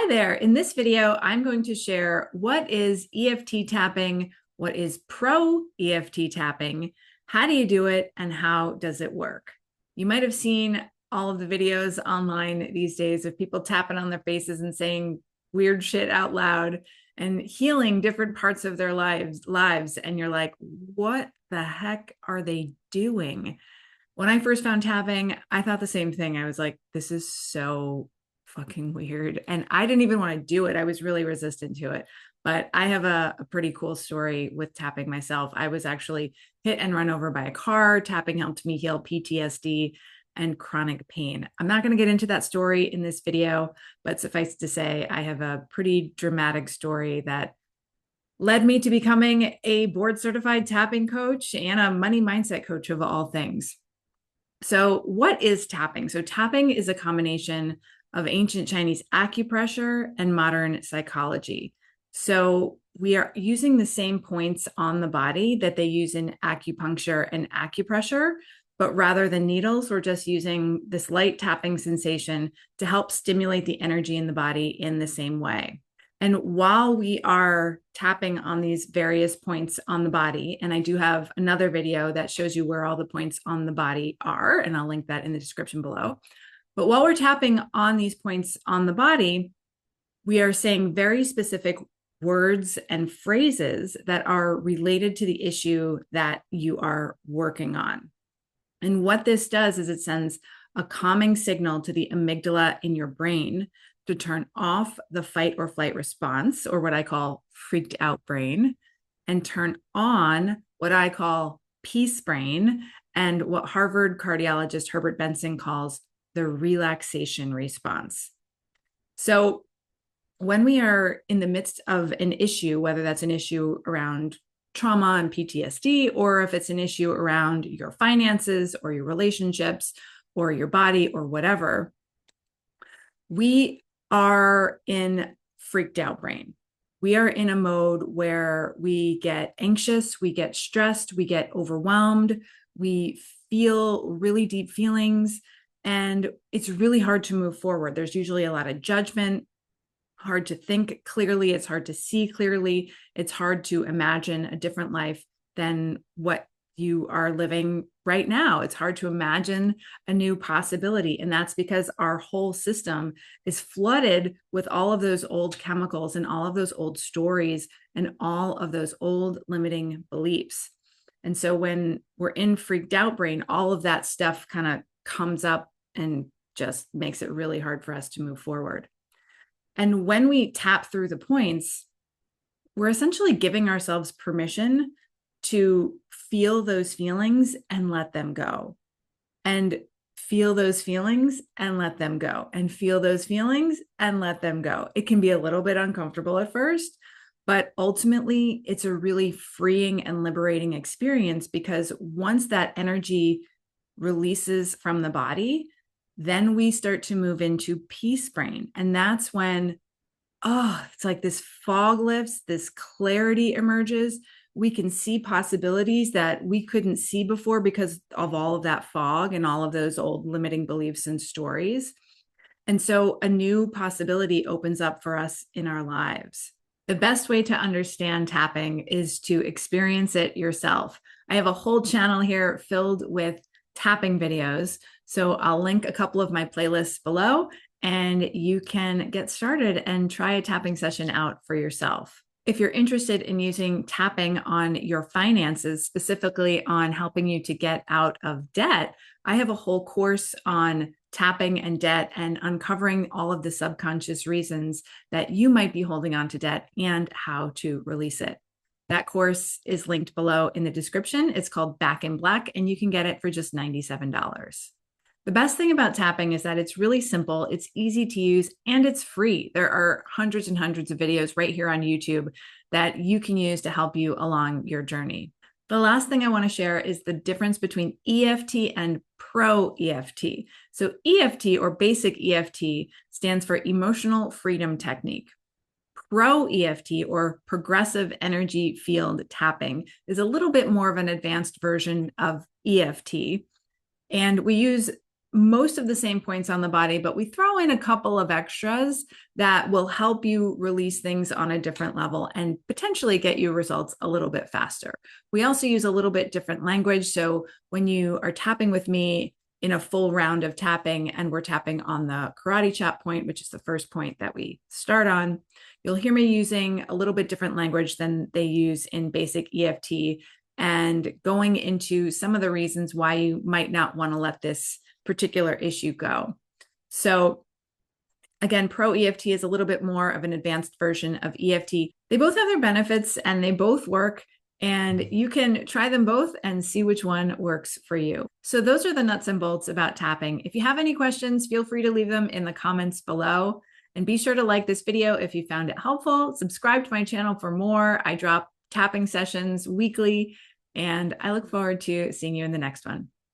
Hi there. In this video, I'm going to share what is EFT tapping, what is Pro EFT tapping, how do you do it, and how does it work? You might have seen all of the videos online these days of people tapping on their faces and saying weird shit out loud and healing different parts of their lives. And you're like, what the heck are they doing? When I first found tapping, I thought the same thing. I was like, this is so fucking weird. And I didn't even want to do it. I was really resistant to it. But I have a pretty cool story with tapping myself. I was actually hit and run over by a car. Tapping helped me heal PTSD and chronic pain. I'm not going to get into that story in this video, but suffice to say, I have a pretty dramatic story that led me to becoming a board certified tapping coach and a money mindset coach of all things. So, what is tapping? So, tapping is a combination of ancient Chinese acupressure and modern psychology. So, we are using the same points on the body that they use in acupuncture and acupressure, but rather than needles, we're just using this light tapping sensation to help stimulate the energy in the body in the same way. And while we are tapping on these various points on the body, and I do have another video that shows you where all the points on the body are, and I'll link that in the description below. But while we're tapping on these points on the body, we are saying very specific words and phrases that are related to the issue that you are working on. And what this does is it sends a calming signal to the amygdala in your brain to turn off the fight or flight response, or what I call freaked out brain, and turn on what I call peace brain, and what Harvard cardiologist Herbert Benson calls the relaxation response. So when we are in the midst of an issue, whether that's an issue around trauma and PTSD, or if it's an issue around your finances or your relationships or your body or whatever, we are in freaked out brain. We are in a mode where we get anxious, we get stressed, we get overwhelmed, we feel really deep feelings, and it's really hard to move forward. There's usually a lot of judgment, hard to think clearly, it's hard to see clearly, it's hard to imagine a different life than what you are living right now. It's hard to imagine a new possibility. And that's because our whole system is flooded with all of those old chemicals and all of those old stories and all of those old limiting beliefs. And so when we're in freaked out brain, all of that stuff kind of comes up and just makes it really hard for us to move forward. And when we tap through the points, we're essentially giving ourselves permission to feel those feelings and let them go, and feel those feelings and let them go, and feel those feelings and let them go. It can be a little bit uncomfortable at first, but ultimately it's a really freeing and liberating experience, because once that energy releases from the body, then we start to move into peace brain. And that's when, it's like this fog lifts, this clarity emerges. We can see possibilities that we couldn't see before because of all of that fog and all of those old limiting beliefs and stories. And so a new possibility opens up for us in our lives. The best way to understand tapping is to experience it yourself. I have a whole channel here filled with tapping videos. So I'll link a couple of my playlists below, and you can get started and try a tapping session out for yourself. If you're interested in using tapping on your finances, specifically on helping you to get out of debt, I have a whole course on tapping and debt and uncovering all of the subconscious reasons that you might be holding on to debt and how to release it. That course is linked below in the description. It's called Back in Black, and you can get it for just $97. The best thing about tapping is that it's really simple, it's easy to use, and it's free. There are hundreds and hundreds of videos right here on YouTube that you can use to help you along your journey. The last thing I want to share is the difference between EFT and Pro EFT. So EFT, or basic EFT, stands for Emotional Freedom Technique. Pro EFT, or progressive energy field tapping, is a little bit more of an advanced version of EFT. And we use most of the same points on the body, but we throw in a couple of extras that will help you release things on a different level and potentially get you results a little bit faster. We also use a little bit different language. So when you are tapping with me in a full round of tapping and we're tapping on the karate chop point, which is the first point that we start on, you'll hear me using a little bit different language than they use in basic EFT and going into some of the reasons why you might not want to let this particular issue go. So again, Pro EFT is a little bit more of an advanced version of EFT. They both have their benefits and they both work, and you can try them both and see which one works for you. So those are the nuts and bolts about tapping. If you have any questions, feel free to leave them in the comments below. And be sure to like this video if you found it helpful. Subscribe to my channel for more. I drop tapping sessions weekly, and I look forward to seeing you in the next one.